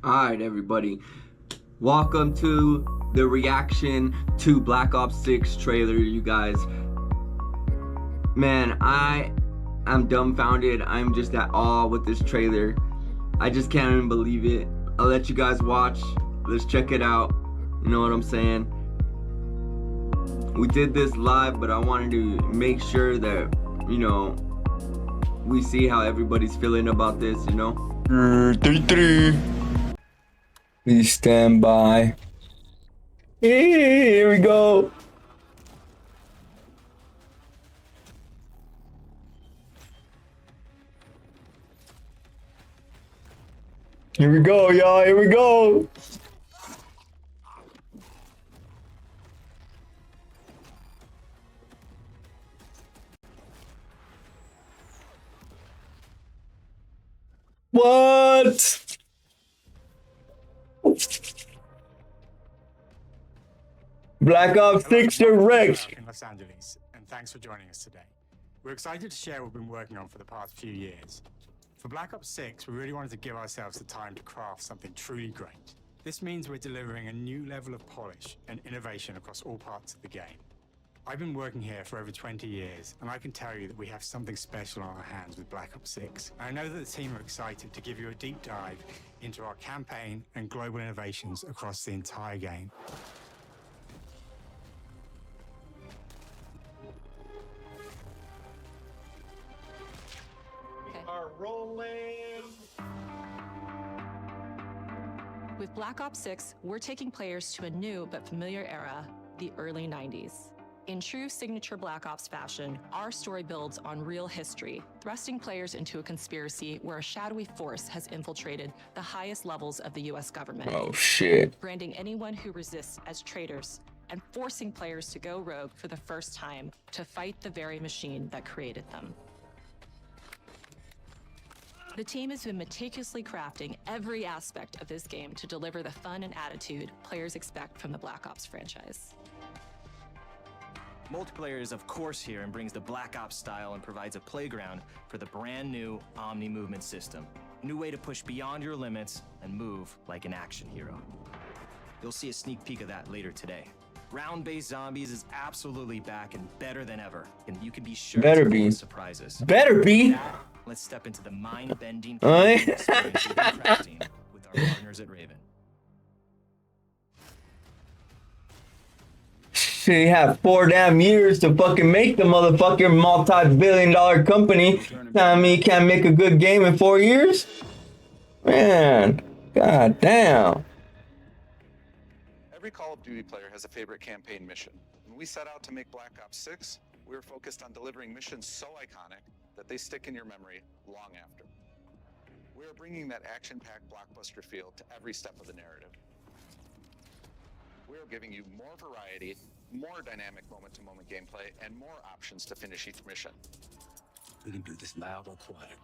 Alright everybody, welcome to the reaction to Black Ops 6 trailer, you guys. Man, I am dumbfounded. I'm just at awe with this trailer. I just can't even believe it. I'll let you guys watch. Let's check it out. You know what I'm saying? We did this live, but I wanted to make sure that, you know, we see how everybody's feeling about this, you know? 3-3. Please stand by. Here we go. Here we go, y'all. Here we go. What? Black Ops 6 Direct. In Los Angeles, and thanks for joining us today. We're excited to share what we've been working on for the past few years. For Black Ops 6, we really wanted to give ourselves the time to craft something truly great. This means we're delivering a new level of polish and innovation across all parts of the game. I've been working here for over 20 years, and I can tell you that we have something special on our hands with Black Ops 6. I know that the team are excited to give you a deep dive into our campaign and global innovations across the entire game. Are rolling. With Black Ops 6, we're taking players to a new but familiar era, the early 90s. In true signature Black Ops fashion, our story builds on real history, thrusting players into a conspiracy where a shadowy force has infiltrated the highest levels of the US government. Oh shit. Branding anyone who resists as traitors and forcing players to go rogue for the first time to fight the very machine that created them. The team has been meticulously crafting every aspect of this game to deliver the fun and attitude players expect from the Black Ops franchise. Multiplayer is of course here and brings the Black Ops style and provides a playground for the brand new Omni movement system. New way to push beyond your limits and move like an action hero. You'll see a sneak peek of that later today. Round-based zombies is absolutely back and better than ever, and you can be sure Better to be. surprises. Better be. Let's step into the mind-bending Aye. experience we've been crafting with our partners at Raven. They have 4 damn years to fucking make the motherfucking multi-billion-dollar company. I mean, you can't make a good game in 4 years? Man, god damn. Every Call of Duty player has a favorite campaign mission. When we set out to make Black Ops 6, we were focused on delivering missions so iconic that they stick in your memory long after. We are bringing that action-packed blockbuster feel to every step of the narrative. We are giving you more variety, more dynamic moment-to-moment gameplay, and more options to finish each mission. We can do this loud or quiet.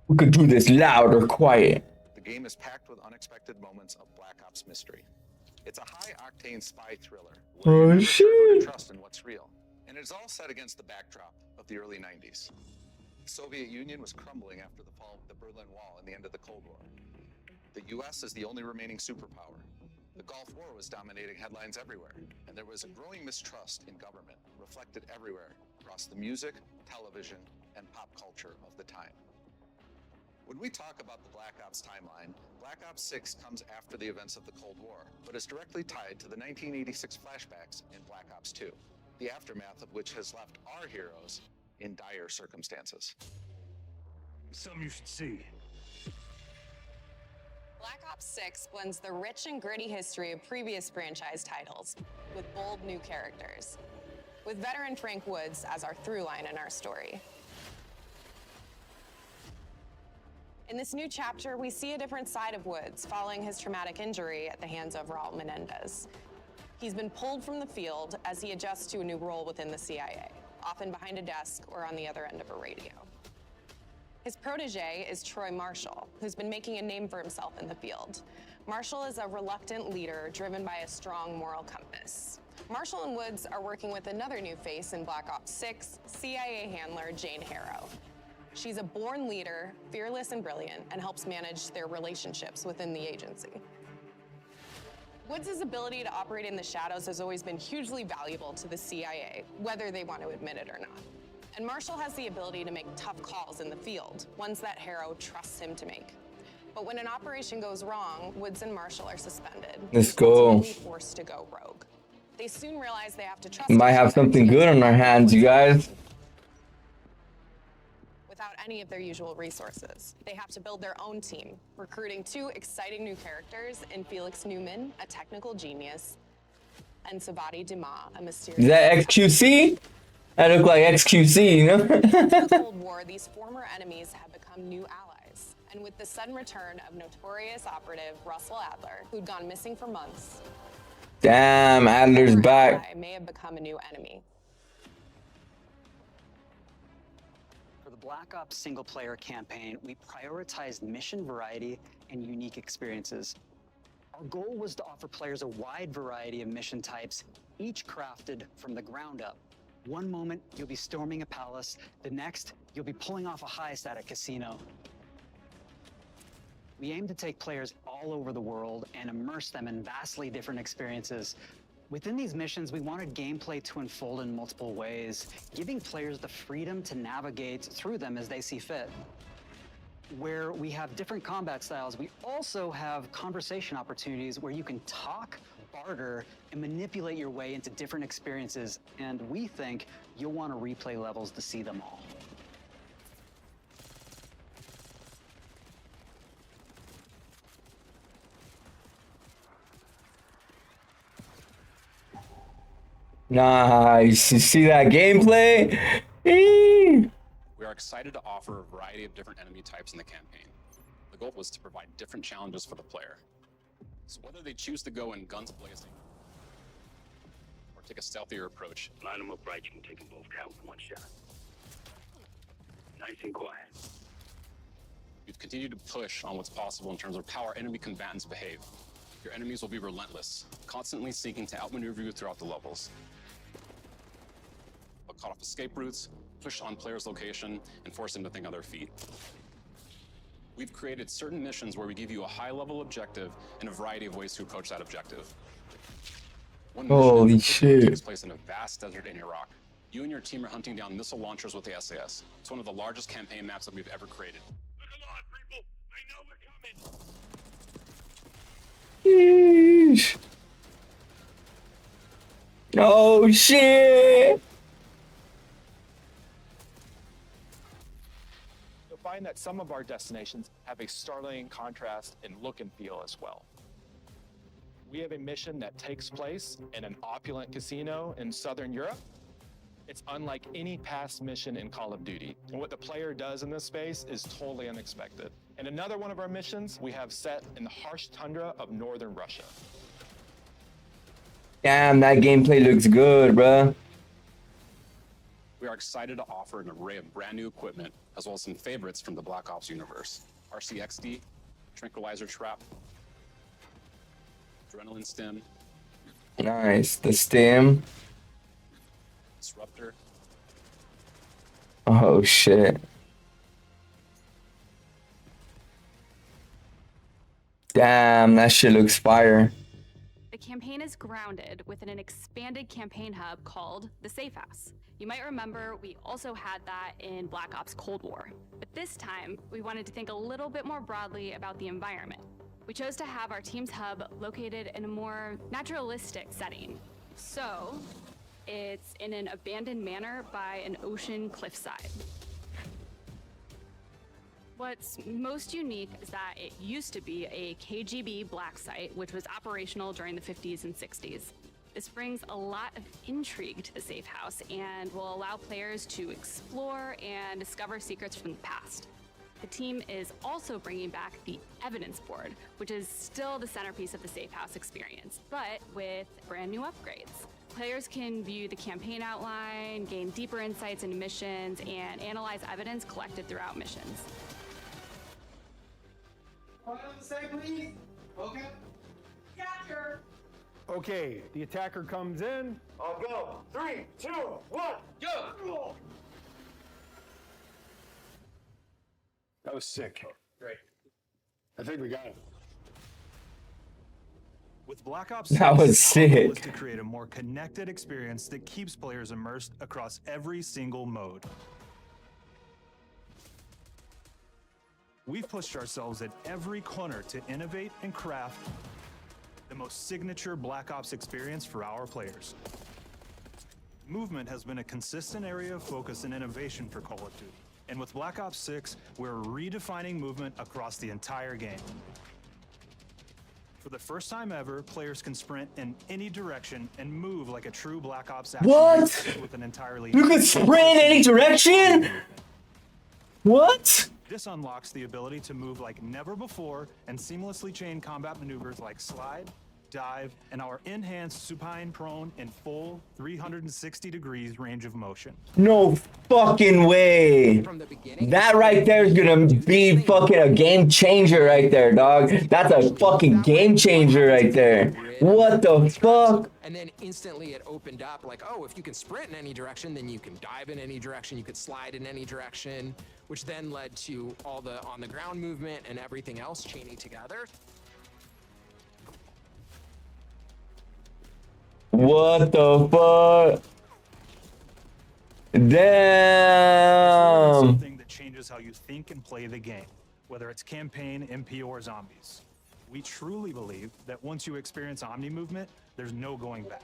We could do this loud or quiet. The game is packed with unexpected moments of Black Ops mystery. It's a high-octane spy thriller. Oh, Where shit. you never trust in what's real. And it's all set against the backdrop of the early 90s. The Soviet Union was crumbling after the fall of the Berlin Wall and the end of the Cold War. The US is the only remaining superpower. The Gulf War was dominating headlines everywhere, and there was a growing mistrust in government, reflected everywhere across the music, television, and pop culture of the time. When we talk about the Black Ops timeline, Black Ops 6 comes after the events of the Cold War, but is directly tied to the 1986 flashbacks in Black Ops 2, the aftermath of which has left our heroes in dire circumstances. Something you should see. Black Ops 6 blends the rich and gritty history of previous franchise titles with bold new characters, with veteran Frank Woods as our through line in our story. In this new chapter, we see a different side of Woods following his traumatic injury at the hands of Raul Menendez. He's been pulled from the field as he adjusts to a new role within the CIA, often behind a desk or on the other end of a radio. His protege is Troy Marshall, who's been making a name for himself in the field. Marshall is a reluctant leader driven by a strong moral compass. Marshall and Woods are working with another new face in Black Ops 6, CIA handler Jane Harrow. She's a born leader, fearless and brilliant, and helps manage their relationships within the agency. Woods' ability to operate in the shadows has always been hugely valuable to the CIA, whether they want to admit it or not. And Marshall has the ability to make tough calls in the field, ones that Harrow trusts him to make. But when an operation goes wrong, Woods and Marshall are suspended. Let's go. Ultimately forced to go rogue. They soon realize they have to trust Might each have other something to get good on our hands, you guys. without any of their usual resources. They have to build their own team, recruiting 2 exciting new characters in Felix Newman, a technical genius, and Savati Dima, a mysterious... Is that XQC? That look like XQC, you know? In the Cold War, these former enemies have become new allies. And with the sudden return of notorious operative Russell Adler, who'd gone missing for months, Damn, Adler's former back. ally may have become a new enemy. For the Black Ops single-player campaign, we prioritized mission variety and unique experiences. Our goal was to offer players a wide variety of mission types, each crafted from the ground up. One moment, you'll be storming a palace. The next, you'll be pulling off a heist at a casino. We aim to take players all over the world and immerse them in vastly different experiences. Within these missions, we wanted gameplay to unfold in multiple ways, giving players the freedom to navigate through them as they see fit. Where we have different combat styles, we also have conversation opportunities where you can talk, barter, and manipulate your way into different experiences, and we think you'll want to replay levels to see them all. Nice. You see that gameplay? Eee. We are excited to offer a variety of different enemy types in the campaign. The goal was to provide different challenges for the player. So whether they choose to go in guns blazing or take a stealthier approach, Line them up right, you can take them both down with one shot. Nice and quiet. we've continued to push on what's possible in terms of how our enemy combatants behave. Your enemies will be relentless, constantly seeking to outmaneuver you throughout the levels. They'll cut off escape routes, push on players' location, and force them to think on their feet. We've created certain missions where we give you a high-level objective and a variety of ways to approach that objective. One Holy mission shit. takes place in a vast desert in Iraq. You and your team are hunting down missile launchers with the SAS. It's one of the largest campaign maps that we've ever created. Come on, people! I know we're coming! Sheesh. Oh shit! You'll find that some of our destinations have a startling contrast in look and feel as well. We have a mission that takes place in an opulent casino in Southern Europe. It's unlike any past mission in Call of Duty. And what the player does in this space is totally unexpected. And another one of our missions we have set in the harsh tundra of Northern Russia. Damn, that gameplay looks good, bruh. We are excited to offer an array of brand new equipment, as well as some favorites from the Black Ops universe. RCXD, Tranquilizer Trap, Adrenaline Stim, Nice, the stem. Disruptor, Oh shit. Damn, that shit looks fire. The campaign is grounded within an expanded campaign hub called the Safe House. You might remember we also had that in Black Ops Cold War. But this time, we wanted to think a little bit more broadly about the environment. We chose to have our team's hub located in a more naturalistic setting. So, it's in an abandoned manor by an ocean cliffside. What's most unique is that it used to be a KGB black site, which was operational during the 50s and 60s. This brings a lot of intrigue to the Safe House and will allow players to explore and discover secrets from the past. The team is also bringing back the evidence board, which is still the centerpiece of the Safe House experience, but with brand new upgrades. Players can view the campaign outline, gain deeper insights into missions, and analyze evidence collected throughout missions. Okay, the attacker comes in. I'll go. 3, 2, 1, go! That was sick. Great. I think we got it. With Black Ops That 6, was our goal is sick. to create a more connected experience that keeps players immersed across every single mode. We've pushed ourselves at every corner to innovate and craft the most signature Black Ops experience for our players. Movement has been a consistent area of focus and innovation for Call of Duty. And with Black Ops 6, we're redefining movement across the entire game. For the first time ever, players can sprint in any direction and move like a true Black Ops action What? hero with an entirely You can sprint in any direction? What? This unlocks the ability to move like never before and seamlessly chain combat maneuvers like slide, dive, and our enhanced supine prone and full 360 degrees range of motion. No fucking way. That right there is gonna be fucking a game changer right there, dog. That's a fucking game changer right there. What the fuck? And then instantly it opened up like, oh, if you can sprint in any direction, then you can dive in any direction, you could slide in any direction, which then led to all the on the ground movement and everything else chaining together. What the fuck? Damn. Something that changes how you think and play the game, whether it's campaign, MP, or zombies. We truly believe that once you experience Omni movement, there's no going back.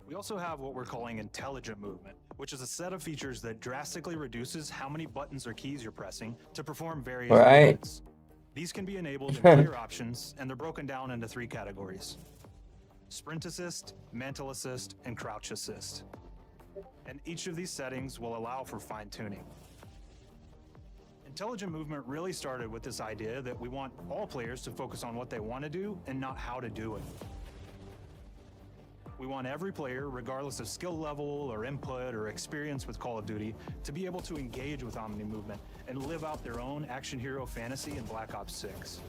We also have what we're calling intelligent movement, which is a set of features that drastically reduces how many buttons or keys you're pressing to perform various movements. These can be enabled in player options, and they're broken down into 3 categories: sprint assist, mantle assist, and crouch assist. And each of these settings will allow for fine-tuning. Intelligent movement really started with this idea that we want all players to focus on what they want to do and not how to do it. We want every player, regardless of skill level or input or experience with Call of Duty, to be able to engage with Omni movement and live out their own action hero fantasy in Black Ops 6.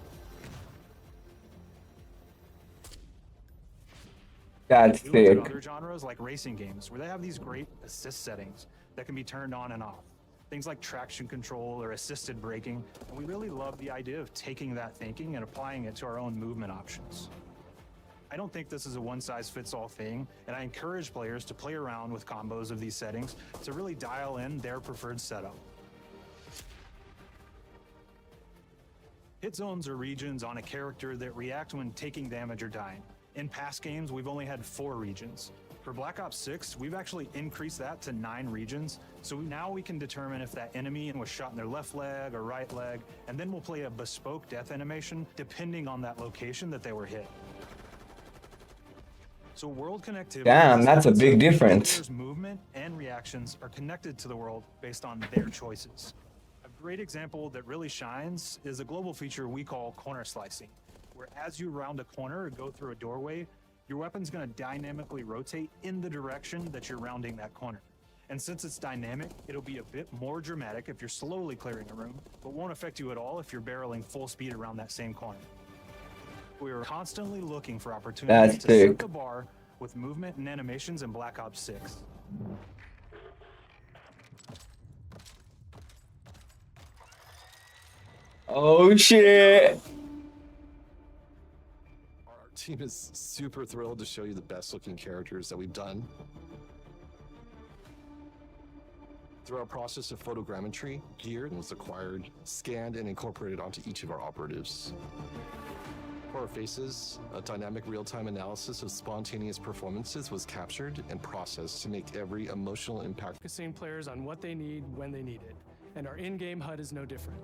That's We looked sick. at other genres like racing games, where they have these great assist settings that can be turned on and off. Things like traction control or assisted braking, and we really love the idea of taking that thinking and applying it to our own movement options. I don't think this is a one-size-fits-all thing, and I encourage players to play around with combos of these settings to really dial in their preferred setup. Hit zones are regions on a character that react when taking damage or dying. In past games, we've only had 4 regions. For Black Ops 6, we've actually increased that to 9 regions, so now we can determine if that enemy was shot in their left leg or right leg, and then we'll play a bespoke death animation depending on that location that they were hit. So world connectivity. Damn, that's a big difference. Players' movement and reactions are connected to the world based on their choices. A great example that really shines is a global feature we call corner slicing, where as you round a corner or go through a doorway, your weapon's going to dynamically rotate in the direction that you're rounding that corner. And since it's dynamic, it'll be a bit more dramatic if you're slowly clearing a room, but won't affect you at all if you're barreling full speed around that same corner. We are constantly looking for opportunities to set the bar with movement and animations in Black Ops 6. Oh shit. Our team is super thrilled to show you the best looking characters that we've done. Through our process of photogrammetry, gear was acquired, scanned, and incorporated onto each of our operatives. For our faces, a dynamic real-time analysis of spontaneous performances was captured and processed to make every emotional impact. Focusing players on what they need when they need it, and our in-game HUD is no different.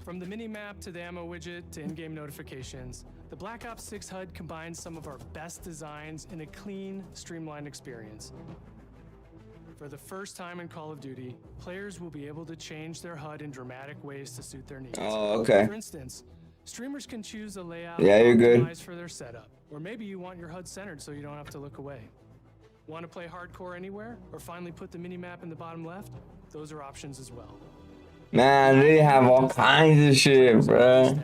From the mini-map to the ammo widget to in-game notifications, the Black Ops 6 HUD combines some of our best designs in a clean, streamlined experience. For the first time in Call of Duty, players will be able to change their HUD in dramatic ways to suit their needs. Oh, okay. For instance, streamers can choose a layout Yeah, you're good. optimized for their setup, or maybe you want your HUD centered so you don't have to look away. Want to play hardcore anywhere, or finally put the mini-map in the bottom left? Those are options as well. Man, they have all kinds of shit, bruh.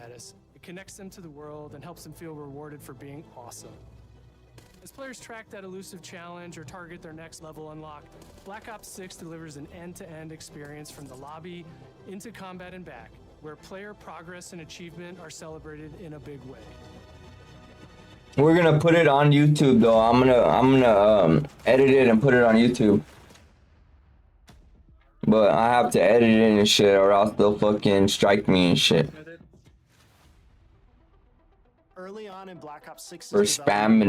It connects them to the world and helps them feel rewarded for being awesome. As players track that elusive challenge or target their next level unlock, Black Ops 6 delivers an end-to-end experience from the lobby into combat and back, where player progress and achievement are celebrated in a big way. We're gonna put it on YouTube though. I'm gonna edit it and put it on YouTube. But I have to edit it and shit, or else they'll fucking strike me and shit. Early on in Black Ops 6, Or spam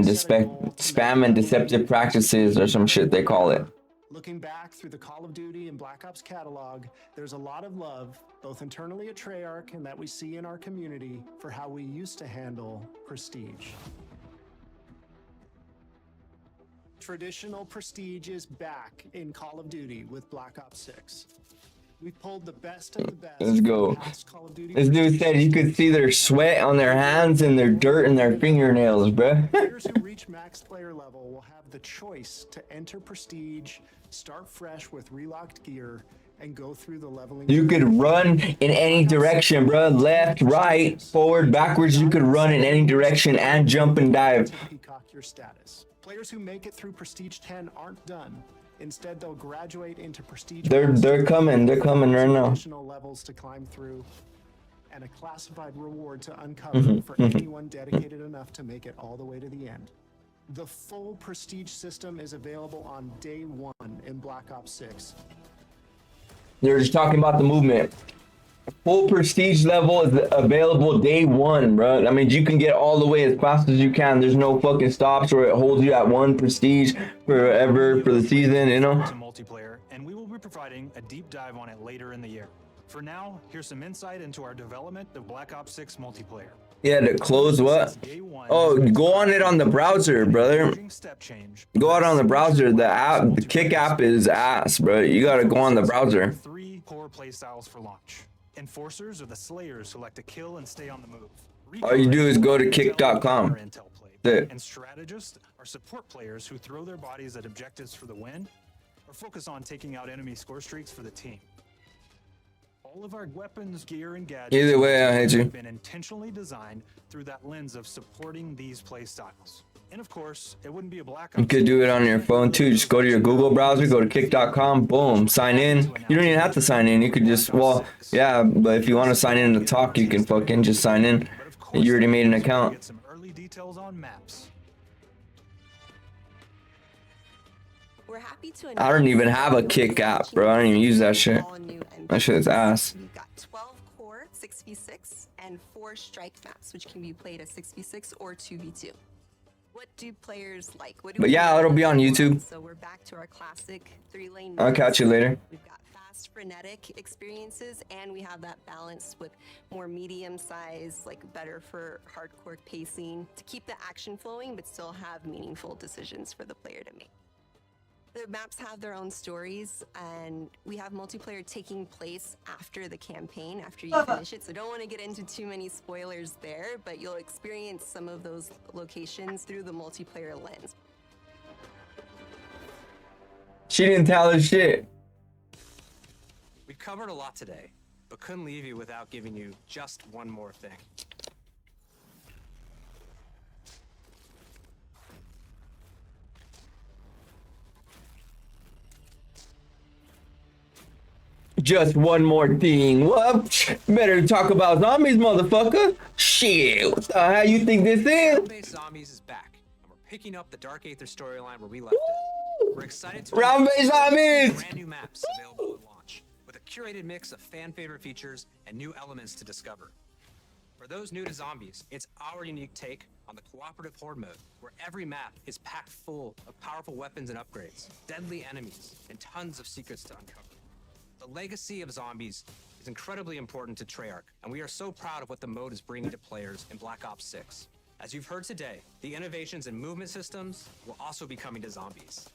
and deceptive practices or some shit they call it. looking back through the Call of Duty and Black Ops catalog, there's a lot of love, both internally at Treyarch and that we see in our community, for how we used to handle prestige. Traditional prestige is back in Call of Duty with Black Ops 6. We've pulled the best of the best. Let's go. This dude said you could see their sweat on their hands and their dirt in their fingernails, bruh. Players who reach max player level will have the choice to enter prestige, start fresh with relocked gear, and go through the leveling. You could run in any direction, bruh. Left, right, forward, backwards. You could run in any direction and jump and dive. Peacock your status. Players who make it through Prestige 10 aren't done. Instead, they'll graduate into Prestige. They're coming right now. Additional levels to climb through, and a classified reward to uncover for anyone dedicated enough to make it all the way to the end. The full Prestige system is available on day 1 in Black Ops 6. They're just talking about the movement. Full prestige level is available day 1, bro. I mean, you can get all the way as fast as you can. There's no fucking stops where it holds you at 1 prestige forever for the season, you know? Multiplayer, and we will be providing a deep dive on it later in the year. For now, here's some insight into our development of Black Ops 6 multiplayer. Yeah, to close what? Oh, go on it on the browser, brother. Go out on the browser. The app, the Kick app is ass, bro. You gotta go on the browser. 3 core playstyles for launch. Enforcers are the slayers who like to kill and stay on the move. All you do is go to kick.com. And strategists are support players who throw their bodies at objectives for the win or focus on taking out enemy score streaks for the team. All of our weapons, gear, and gadgets Either way, I hate you. have been intentionally designed through that lens of supporting these playstyles. And of course, it wouldn't be a Black Ops. You could do it on your phone too. Just go to your Google browser, go to kick.com, boom, sign in. You don't even have to sign in. You could just, well, yeah, but if you want to sign in to talk, you can fucking just sign in. You already made an account. Get some early details on maps. We're happy to I don't even have a Kick app, bro. I don't even use that shit. That shit is ass. We've got 12 core 6v6 and 4 strike maps, which can be played as 6v6 or 2v2. What do players like? What do But yeah, it'll be on YouTube. So we're back to our classic 3-lane. I'll catch you later. We've got fast, frenetic experiences, and we have that balance with more medium size, like better for hardcore pacing to keep the action flowing, but still have meaningful decisions for the player to make. The maps have their own stories, and we have multiplayer taking place after the campaign, after you finish it. So don't want to get into too many spoilers there, but you'll experience some of those locations through the multiplayer lens. She didn't tell us shit. We've covered a lot today, but couldn't leave you without giving you just one more thing. Just one more thing. What? Better talk about zombies, motherfucker. Shit, what the hell you think this is? Round-based Zombies is back, and we're picking up the Dark Aether storyline where we left it. We're excited to Round-based Zombies! brand new maps available at launch, with a curated mix of fan-favorite features and new elements to discover. For those new to Zombies, it's our unique take on the cooperative horde mode, where every map is packed full of powerful weapons and upgrades, deadly enemies, and tons of secrets to uncover. The legacy of Zombies is incredibly important to Treyarch, and we are so proud of what the mode is bringing to players in Black Ops 6. As you've heard today, the innovations in movement systems will also be coming to Zombies.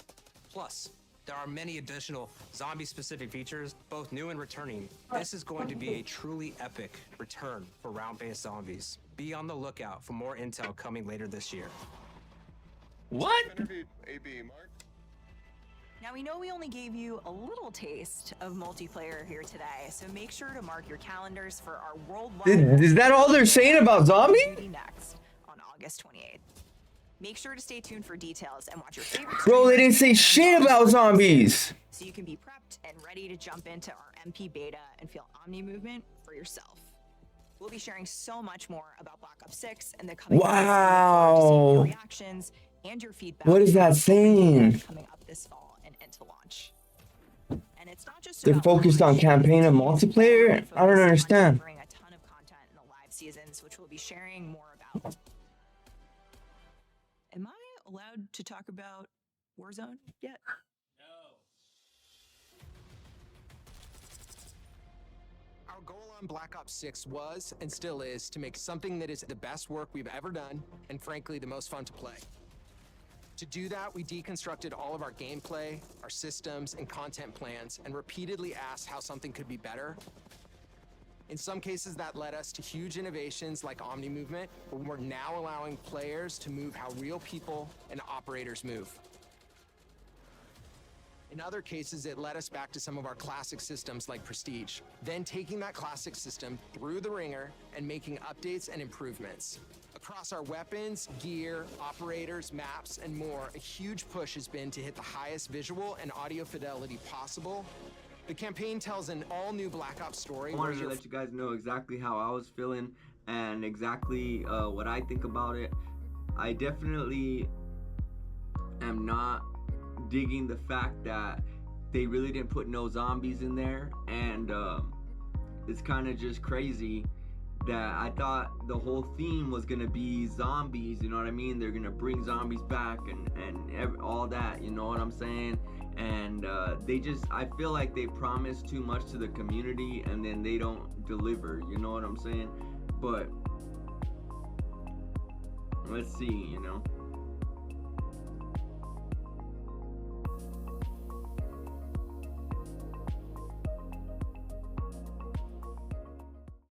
Plus, there are many additional zombie-specific features, both new and returning. This is going to be a truly epic return for round-based Zombies. Be on the lookout for more intel coming later this year. What? AB, Mark. Now, we know we only gave you a little taste of multiplayer here today, so make sure to mark your calendars for our worldwide... Is that all they're saying about Zombie? ...next on August 28th. Make sure to stay tuned for details and watch your favorite... Bro, they didn't say shit about zombies. So you can be prepped and ready to jump into our MP beta and feel Omni movement for yourself. We'll be sharing so much more about Black Ops 6 and the coming... Wow. ...reactions and your feedback. What is that saying? ...coming up this fall and into launch. And it's not just They're focused on campaign and multiplayer? I don't understand. ...bring a ton of content in the live seasons, which we'll be sharing more about. Am I allowed to talk about Warzone yet? Our goal on Black Ops 6 was, and still is, to make something that is the best work we've ever done, and frankly, the most fun to play. To do that, we deconstructed all of our gameplay, our systems, and content plans, and repeatedly asked how something could be better. In some cases, that led us to huge innovations like Omni movement, but we're now allowing players to move how real people and operators move. In other cases, it led us back to some of our classic systems like Prestige, then taking that classic system through the ringer and making updates and improvements. Across our weapons, gear, operators, maps, and more, a huge push has been to hit the highest visual and audio fidelity possible. The campaign tells an all-new Black Ops story. I wanted to let you guys know exactly how I was feeling and exactly what I think about it. I definitely am not digging the fact that they really didn't put no zombies in there, and it's kind of just crazy that I thought the whole theme was gonna be zombies, you know what I mean? They're gonna bring zombies back and all that, you know what I'm saying? And I feel like they promise too much to the community and then they don't deliver, you know what I'm saying? But let's see, you know.